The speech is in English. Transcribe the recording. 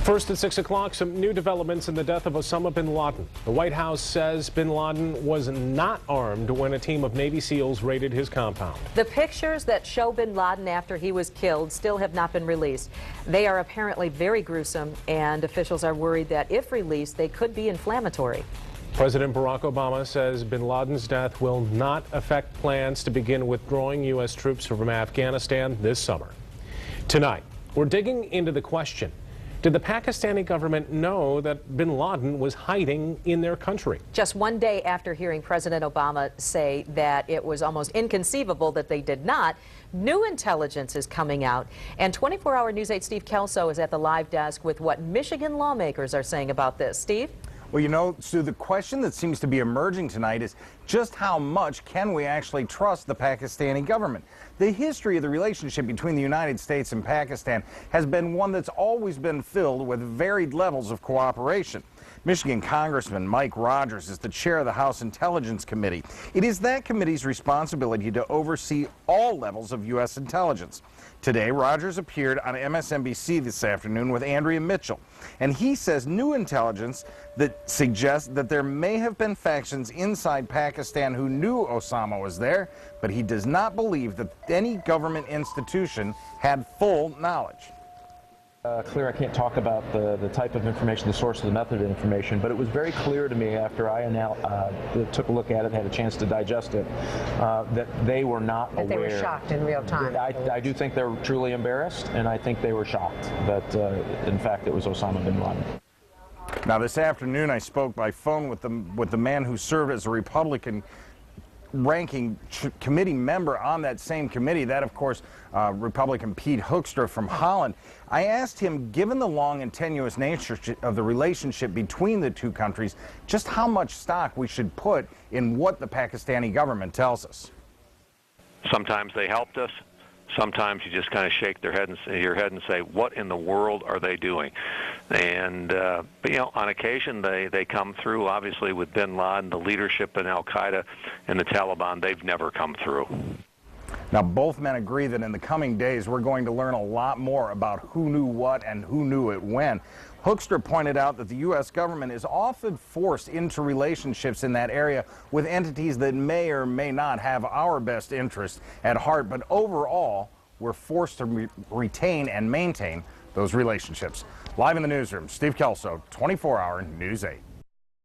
First at 6 o'clock, some new developments in the death of Osama bin Laden. The White House says bin Laden was not armed when a team of Navy SEALs raided his compound. The pictures that show bin Laden after he was killed still have not been released. They are apparently very gruesome, and officials are worried that if released, they could be inflammatory. President Barack Obama says bin Laden's death will not affect plans to begin withdrawing U.S. troops from Afghanistan this summer. Tonight, we're digging into the question: did the Pakistani government know that bin Laden was hiding in their country? Just one day after hearing President Obama say that it was almost inconceivable that they did not, new intelligence is coming out. And 24-hour News 8 Steve Kelso is at the live desk with what Michigan lawmakers are saying about this. Steve? Well, you know, Sue, the question that seems to be emerging tonight is just how much can we actually trust the Pakistani government? The history of the relationship between the United States and Pakistan has been one that's always been filled with varied levels of cooperation. Michigan Congressman Mike Rogers is the chair of the House Intelligence Committee. It is that committee's responsibility to oversee all levels of U.S. intelligence. Today, Rogers appeared on MSNBC this afternoon with Andrea Mitchell, and he says new intelligence that suggests that there may have been factions inside Pakistan who knew Osama was there, but he does not believe that any government institution had full knowledge. Clear, I can't talk about the type of information, the source of the method of information, but it was very clear to me after I took a look at it, had a chance to digest it, that they were not aware. That they were shocked in real time. I do think they're truly embarrassed, and I think they were shocked that, in fact, it was Osama bin Laden. Now, this afternoon, I spoke by phone with the man who served as a Republican ranking committee member on that same committee, that of course Republican Pete Hoekstra from Holland. I asked him, given the long and tenuous nature of the relationship between the two countries, just how much stock we should put in what the Pakistani government tells us. Sometimes they helped us. Sometimes you just kind of shake your head and say, what in the world are they doing? And, but, you know, on occasion they come through. Obviously, with bin Laden, the leadership in al-Qaida and the Taliban, they've never come through. Now, both men agree that in the coming days we're going to learn a lot more about who knew what and who knew it when. Hoekstra pointed out that the U.S. government is often forced into relationships in that area with entities that may or may not have our best interest at heart, but overall, we're forced to retain and maintain those relationships. Live in the newsroom, Steve Kelso, 24-hour News 8.